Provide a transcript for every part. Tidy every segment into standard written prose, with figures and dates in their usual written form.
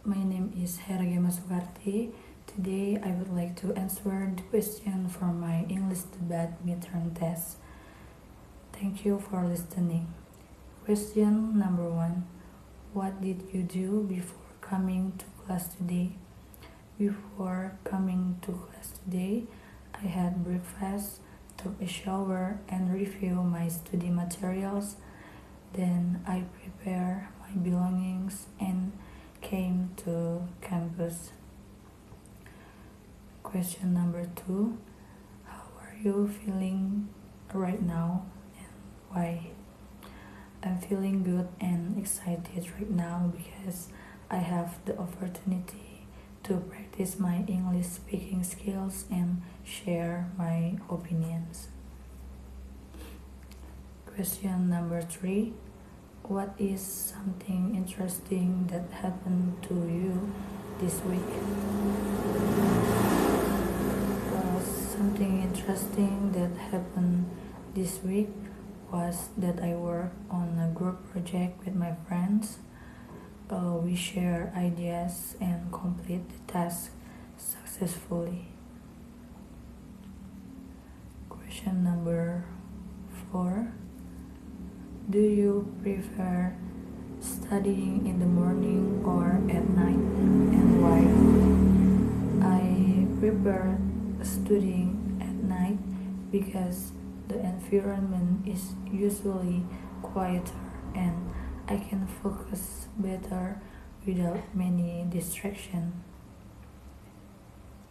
My name is Heragema Sukarti. Today I would like to answer the question for my English debate midterm test. Thank you for listening. Question number 1. What did you do before coming to class today? Before coming to class today, I had breakfast, took a shower, and review my study materials. Then I prepared my belongings and came to campus. Question number 2. How are you feeling right now and why? I'm feeling good and excited right now because I have the opportunity to practice my English speaking skills and share my opinions. Question number 3. What is something interesting that happened to you this week? Something interesting that happened this week was that I worked on a group project with my friends. We share ideas and complete the task successfully. Question number 4. Do you prefer studying in the morning or at night, and why? I prefer studying at night because the environment is usually quieter and I can focus better without many distractions.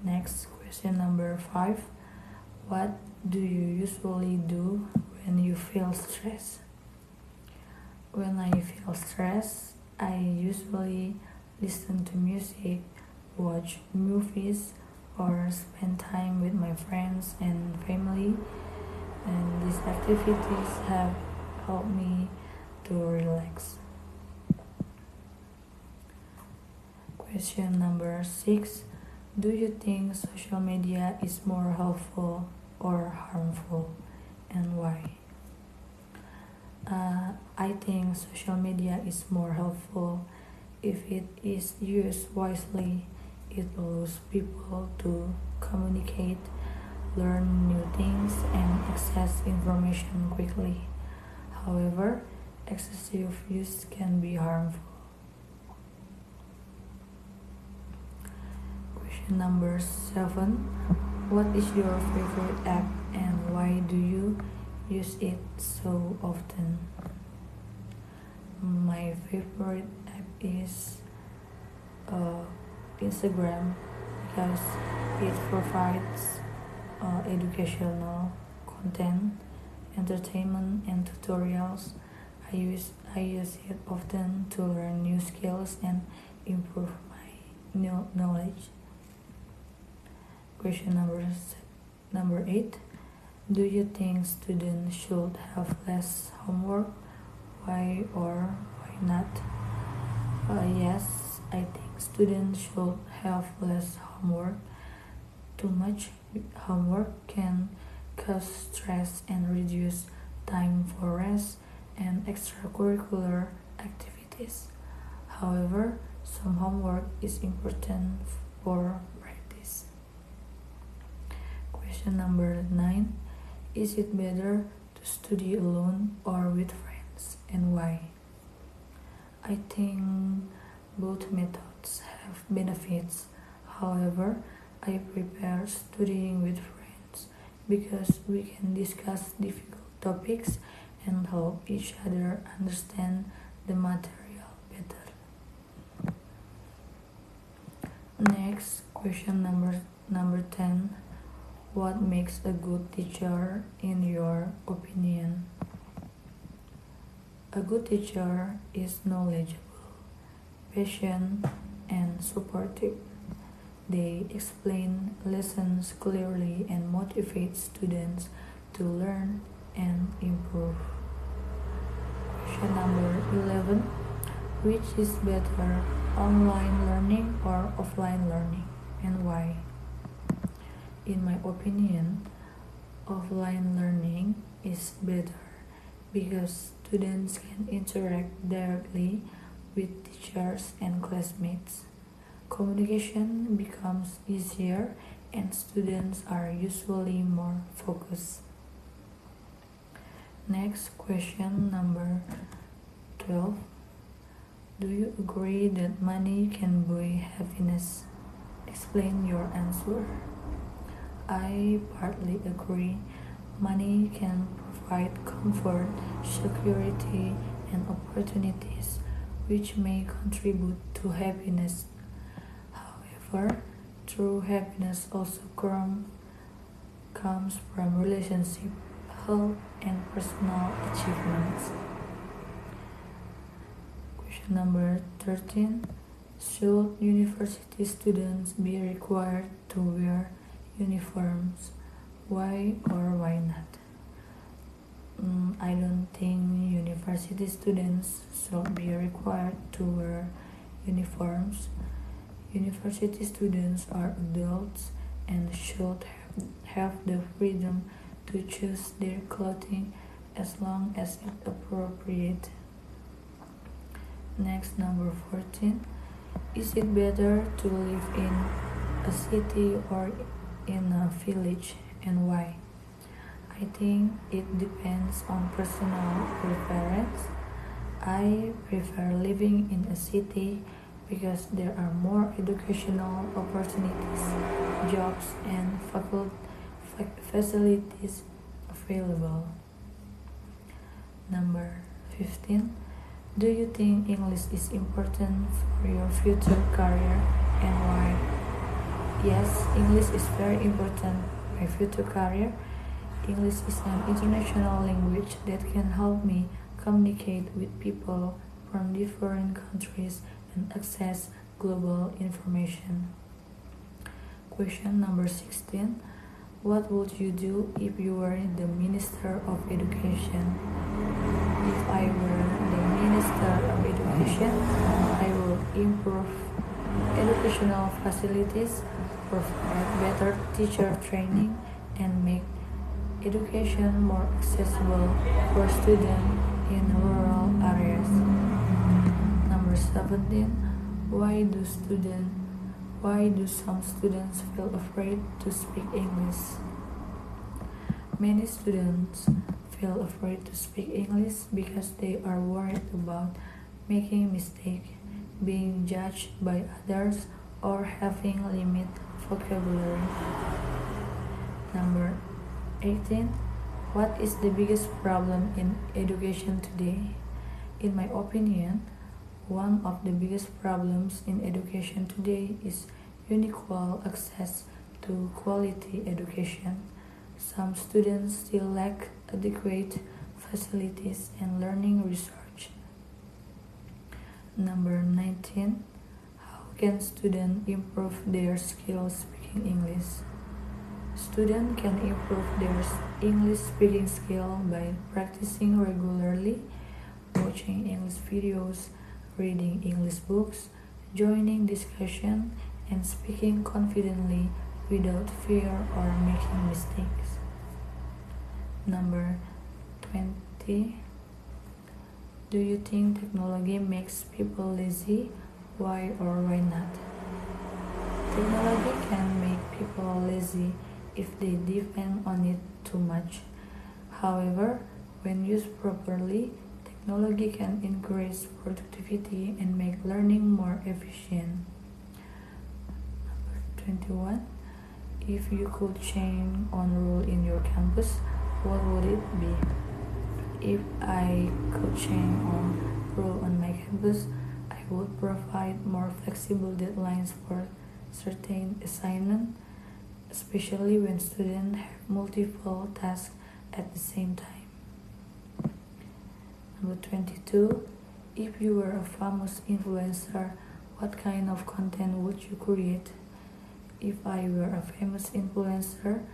Next, question number 5. What do you usually do when you feel stressed? When I feel stressed, I usually listen to music, watch movies, or spend time with my friends and family. And these activities have helped me to relax. Question number 6. Do you think social media is more helpful or harmful, and why? I think social media is more helpful if it is used wisely. It allows people to communicate, learn new things, and access information quickly. However, excessive use can be harmful. Question number 7. What is your favorite app and why do you use it so often? My favorite app is Instagram because it provides educational content, entertainment, and tutorials. I use it often to learn new skills and improve my knowledge. Question number 8. Do you think students should have less homework? Why or why not? Yes, I think students should have less homework. Too much homework can cause stress and reduce time for rest and extracurricular activities. However, some homework is important for practice. Question number 9. Is it better to study alone or with friends, and why? I think both methods have benefits. However, I prefer studying with friends because we can discuss difficult topics and help each other understand the material better. Next, question number 10. What makes a good teacher in your opinion? A good teacher is knowledgeable, patient, and supportive. They explain lessons clearly and motivate students to learn and improve. Question number 11. Which is better, online learning or offline learning, and why? In my opinion, offline learning is better because students can interact directly with teachers and classmates. communication becomes easier and students are usually more focused. Next question, number 12. Do you agree that money can buy happiness? Explain your answer. I partly agree. Money can provide comfort, security, and opportunities which may contribute to happiness. However, true happiness also comes from relationship, health, and personal achievements. Question number 13. Should university students be required to wear uniforms? Why or why not? I don't think university students should be required to wear uniforms. University students are adults and should have the freedom to choose their clothing as long as it's appropriate. Next, number 14. Is it better to live in a city or in a village, and why? I think it depends on personal preference. I prefer living in a city because there are more educational opportunities, jobs, and facilities available. Number 15. Do you think English is important for your future career, and why? Yes, English is very important for my future career. English is an international language that can help me communicate with people from different countries and access global information. Question number 16. What would you do if you were the Minister of Education? If I were the Minister of Education, I would improve educational facilities, provide better teacher training, and make education more accessible for students in rural areas. Number 17. Why do some students feel afraid to speak English? Many students feel afraid to speak English because they are worried about making mistakes, being judged by others, or having limited vocabulary. Number 18. What is the biggest problem in education today? In my opinion, one of the biggest problems in education today is unequal access to quality education. Some students still lack adequate facilities and learning research. Number 19. How can students improve their skills speaking English? Students can improve their English speaking skill by practicing regularly, watching English videos, reading English books, joining discussion, and speaking confidently without fear or making mistakes. Number 20. Do you think technology makes people lazy? Why or why not? Technology can make people lazy if they depend on it too much. However, when used properly, technology can increase productivity and make learning more efficient. Number 21. If you could change one rule in your campus, what would it be? If I could change one rule on my campus, I would provide more flexible deadlines for certain assignments, especially when students have multiple tasks at the same time. Number 22. If you were a famous influencer, what kind of content would you create? If I were a famous influencer,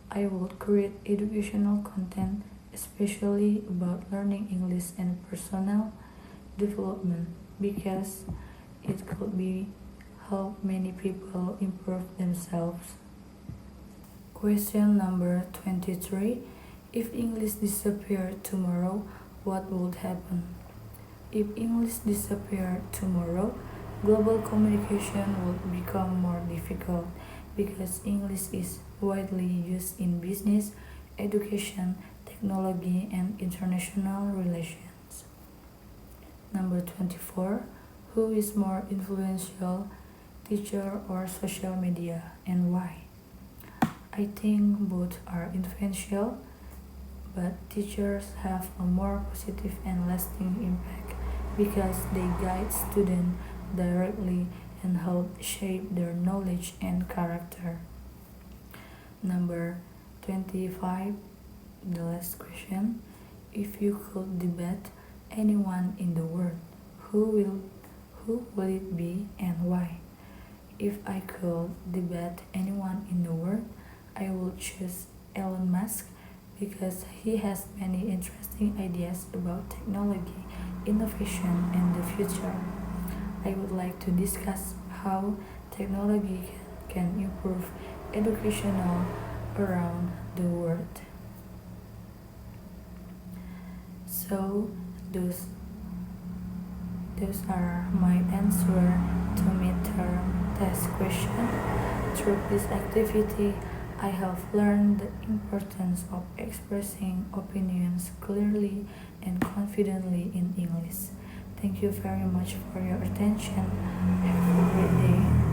I would create educational content, especially about learning English and personal development, because it could be help many people improve themselves. Question number 23. If English disappeared tomorrow, what would happen? If English disappeared tomorrow, Global communication will become more difficult because English is widely used in business, education, technology, and international relations. Number 24. Who is more influential, teacher or social media, and why? I think both are influential, but teachers have a more positive and lasting impact because they guide students directly and help shape their knowledge and character. Number 25, the last question. If you could debate anyone in the world, who will who will it be and why? If I could debate anyone in the world, I would choose Elon Musk because he has many interesting ideas about technology, innovation, and the future. I would like to discuss how technology can improve educational around the world. So those those are my answer to midterm test question. Through this activity, I have learned the importance of expressing opinions clearly and confidently in English. Thank you very much for your attention. Have a great day.